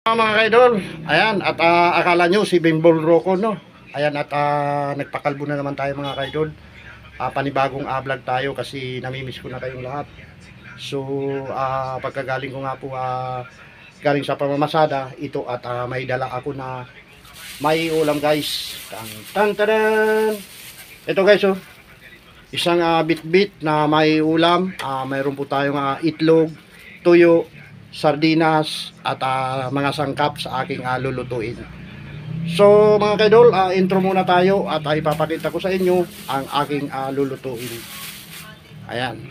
Mga kaidol, ayan, at akala nyo si Bimbol Rocco, no? Ayan, at nagpakalbo na naman tayo mga kaidol. Panibagong vlog tayo kasi namimiss ko na kayong lahat. So, pagkagaling ko nga po galing sa pamamasada, ito at may dala ako na may ulam guys. Tan tan tan. Ito guys, oh. Isang bit-bit na may ulam. Mayroon po tayong itlog, tuyo, sardinas at mga sangkap sa aking lulutuin. So mga kaidol, intro muna tayo at ipapakita ko sa inyo ang aking lulutuin. Ayan.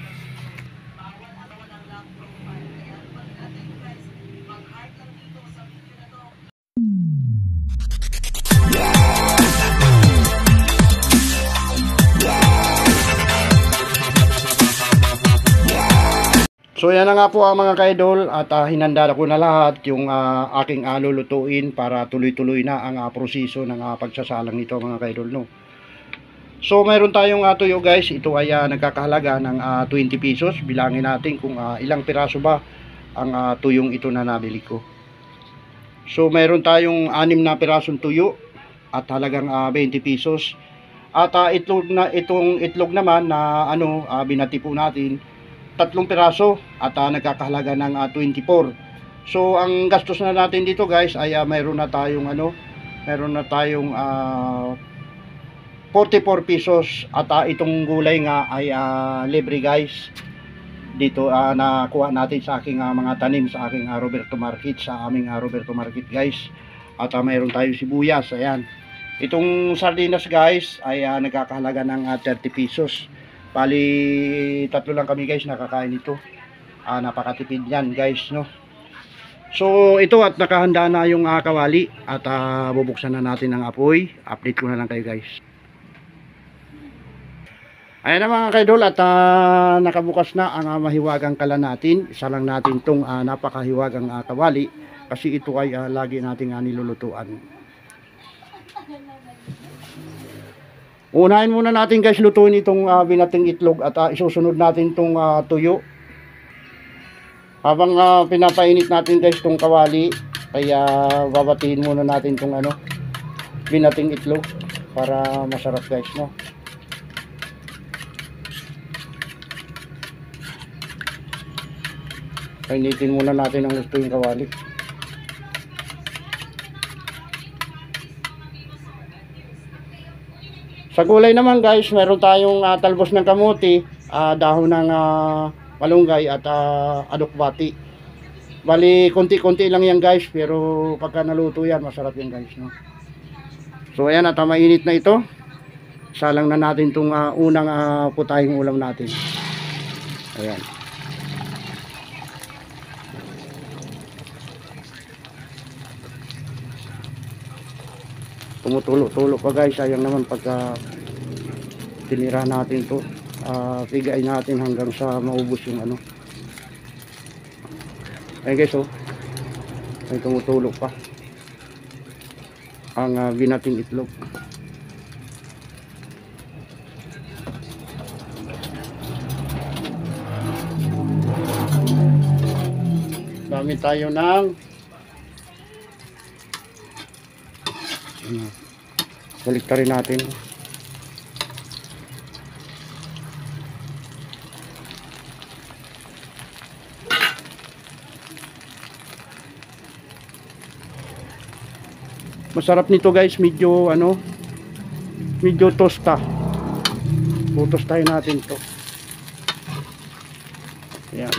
So yan na nga po mga kaidol at hinanda ko na lahat yung aking lulutuin para tuloy-tuloy na ang proseso ng pagsasalang nito mga kaidol, no. So mayroon tayong tuyo guys, ito ay nagkakahalaga ng 20 pesos. Bilangin natin kung ilang piraso ba ang tuyong ito na nabili ko. So mayroon tayong 6 na pirasong tuyo at halagang 20 pesos. At itong itlog naman na binati po natin, 3 piraso at nagkakahalaga ng 24. So ang gastos na natin dito guys ay mayroon na tayong 44 pesos at itong gulay nga ay libre guys. Dito nakuha natin sa aking mga tanim sa aking Roberto Market, sa aming Roberto Market guys. At mayroon tayong sibuyas, ayan. Itong sardinas guys ay nagkakahalaga ng 30 pesos. Bali, 3 lang kami guys nakakain ito. Napakatipid yan guys, no. So ito at nakahanda na yung kawali at bubuksan na natin ang apoy. Update ko na lang kayo guys. Ayan na mga kaidol at nakabukas na ang mahiwagang kalan natin. Isa lang natin tong napakahiwagang kawali kasi ito ay lagi nating nilulutuan. Unahin muna natin guys lutuin itong binating itlog at isusunod natin itong tuyo. Habang pinapainit natin guys itong kawali ay babatiin muna natin itong binating itlog para masarap guys, no. Painitin muna natin ang gusto yung kawali. Sa gulay naman guys, meron tayong talbos ng kamuti, dahon ng malunggay at adokbati. Bali, konti-konti lang yan guys, pero pagka naluto yan, masarap yan guys, no? So ayan at mainit na ito. Salang na natin itong unang putahing ulam natin. Ayan. Tumutulo-tulo pa guys, sayang naman pagka tinira natin to. Pigain natin hanggang sa maubos yung ayun guys, oh, ay tumutulo pa ang binating itlog. Dami tayo ng baliktarin natin. Masarap nito guys, medyo medyo tosta. Tutostahin natin to. Ayan.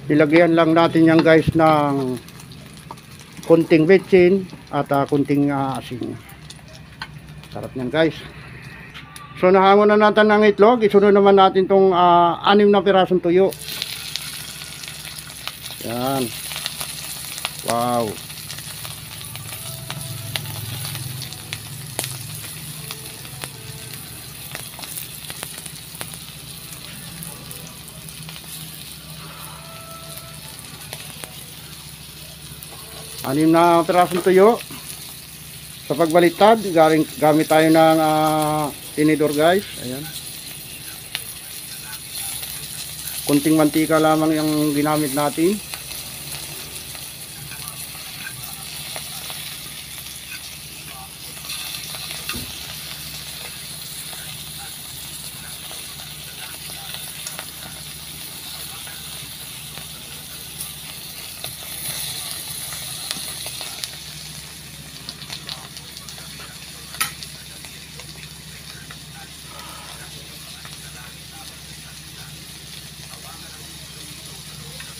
Ilagyan lang natin yan guys ng kunting betsin at kunting asin. Sarap yan guys. So nahangon na natin ng itlog. Isunod naman natin itong 6 na pirasong tuyo. Yan. Wow. Anim na pirasong tuyo. Sa pagbaliktad, gamit tayo ng tinidor guys. Ayan. Kunting mantika lamang yung ginamit natin.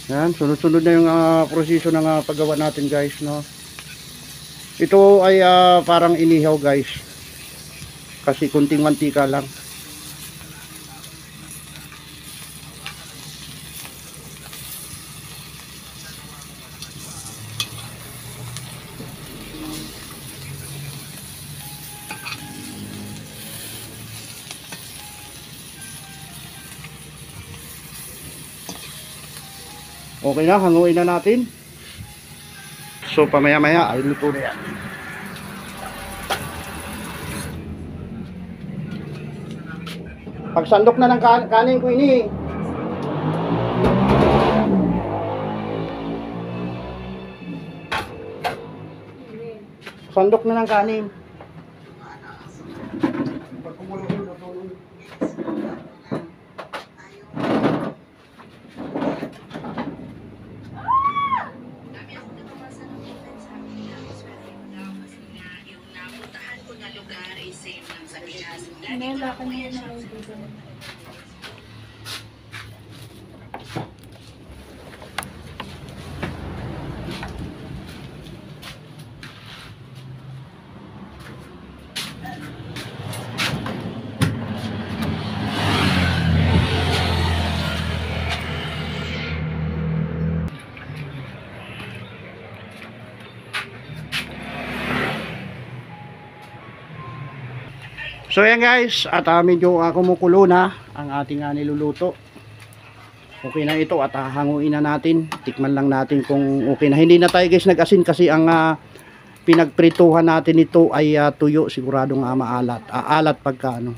Yan, sunod-sunod na yung proseso ng paggawa natin guys, no. Ito ay parang inihaw guys. Kasi kunting mantika lang. Okay na, hanguin na natin. So pamaya-maya ay luto na yan. Pagsandok na ng kanin ko ini. Sandok na ng kanin. Nela ka niya na ay dito. So yan guys, at medyo kumukulo na ang ating niluluto. Okay na ito at hanguin na natin. Tikman lang natin kung okay na. Hindi na tayo guys nag-asin kasi ang pinagprituhan natin ito ay tuyo. Siguradong maalat. Alat pagka ano.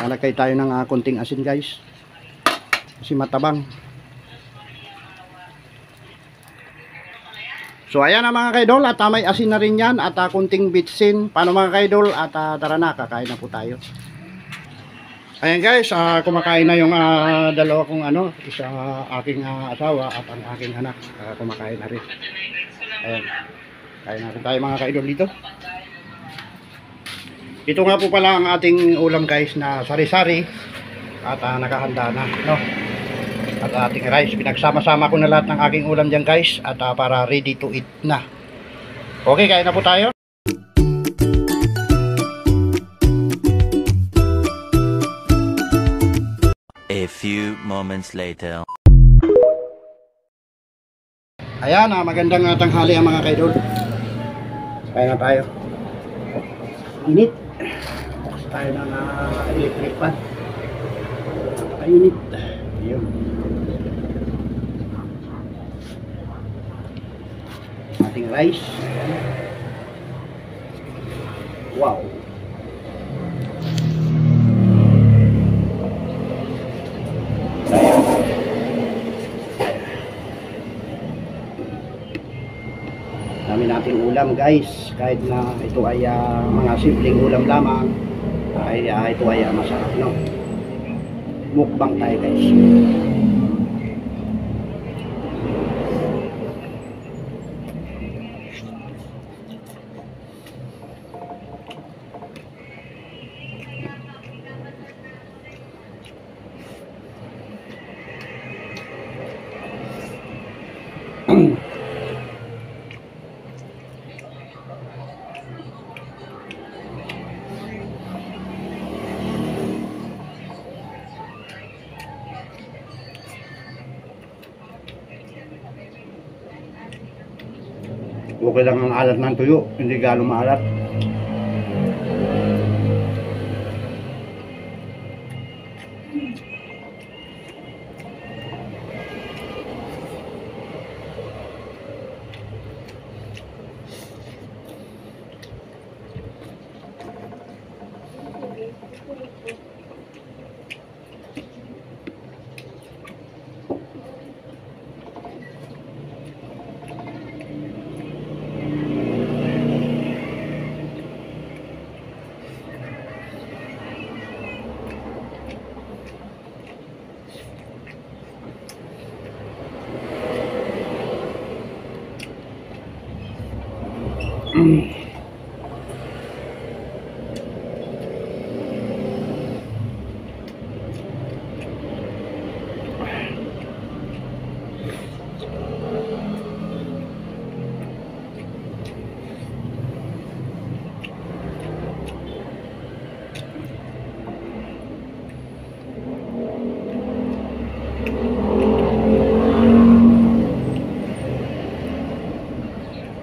Lalagay tayo ng konting asin guys. Kasi matabang. So ayan na mga kaidol at may asin na rin yan at kunting bitsin. Paano mga kaidol at tara na, kakain na po tayo. Ayan guys, kumakain na yung dalawa kong isa aking asawa at ang aking anak. Kumakain na rin. Ayan, kain natin tayo mga kaidol dito. Ito nga po pala ang ating ulam guys na sari-sari at nakahanda na, no? At ating rice, pinagsama-sama ko na lahat ng aking ulam dyan guys at para ready to eat na. Okay, kain na po tayo. A few moments later. Ayan, magandang tanghali ang mga kaidol. Kain na tayo. Init. Bukas tayo ng electric pan. Init. Ayun. Ating rice. Wow. Dami nating ulam guys, kahit na ito ay mga simpleng ulam lamang ay ito ay masarap, no? Mukbang tayo guys. Okay lang ang alat ng tuyo, hindi gano'ng maalat.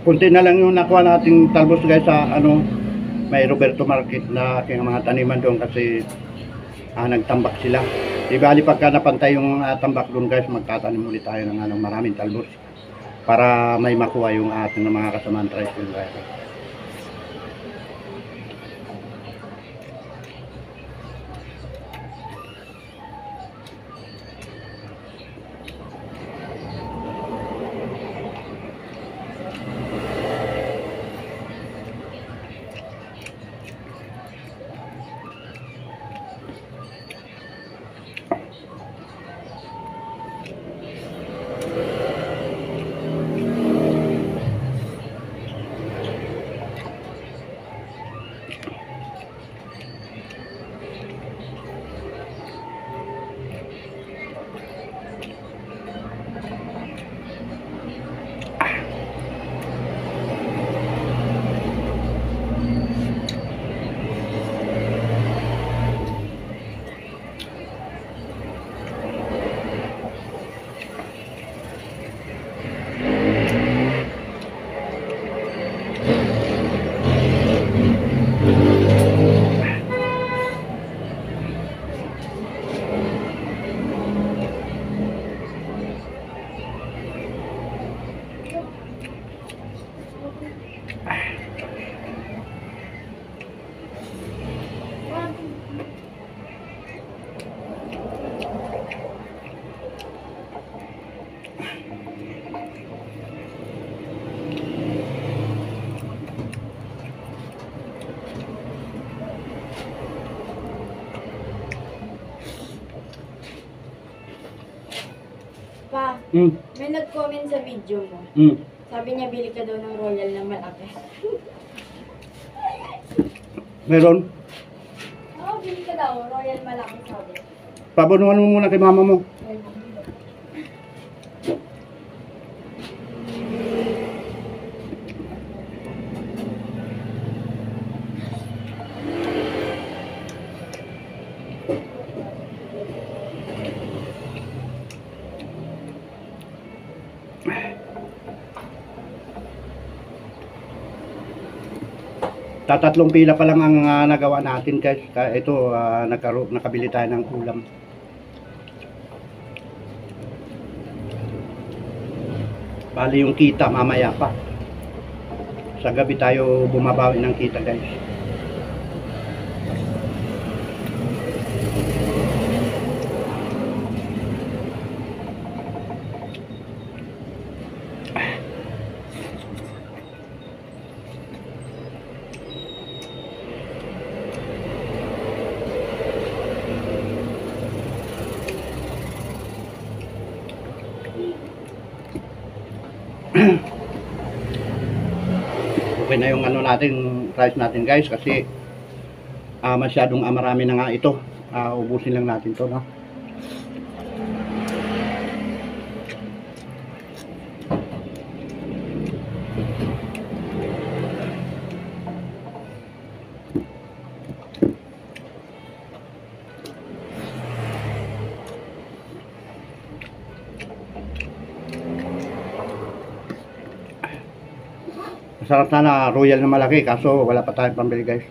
Kunti na lang yung nakuha nating talbos guys sa ano, may Roberto Market na aking mga taniman doon kasi nagtambak sila. Di bali pagka napantay yung tambak doon guys, magtatanim ulit tayo ng maraming talbos para may makuha yung ating mga kasamaan tricycle driver. Pa, Mm. may nag-comment sa video mo. Mm. Sabi niya, bili ka daw ng Royal na malaki. Meron? Oo, bili ka daw. Royal malaki sabi. Pabunuhan mo muna kay mama mo. Tatatlong pila pa lang ang nagawa natin guys. Kaya ito, nakabili tayo ng ulam. Bali yung kita mamaya pa. Sa gabi tayo bumabawi ng kita guys. Okay na yung ano natin, price natin guys kasi masyadong marami na nga ito. Ubusin lang natin to, no? Masarap sana royal na malaki kaso wala pa tayong pambili guys.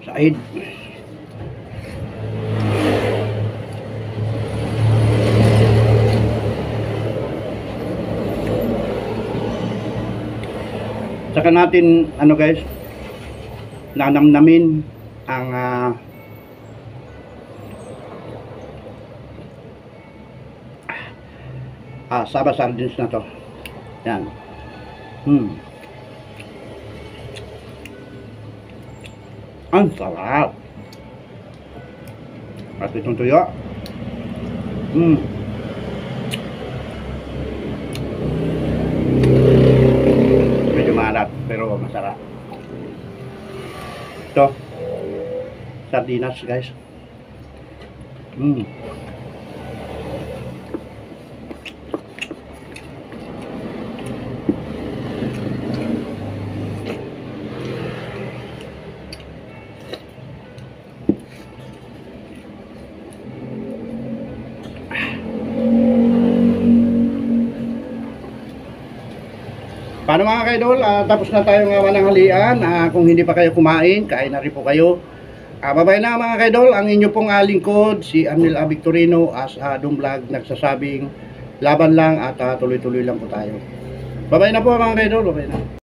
Said. Saka natin ano guys, nanamnamin ang Saba sardines na to. Yan. Ang sarap. At itong tuyo. Medyo maalat pero masarap. Ito. Sardinas guys. Paano mga kaidol, tapos na tayong mananghalian. Kung hindi pa kayo kumain, kain na rin po kayo. Babay na mga kaidol, ang inyo pong lingkod, si Amnil Victorino as Dum Vlog, nagsasabing laban lang at tuloy-tuloy lang po tayo. Babay na po mga kaidol, babay na.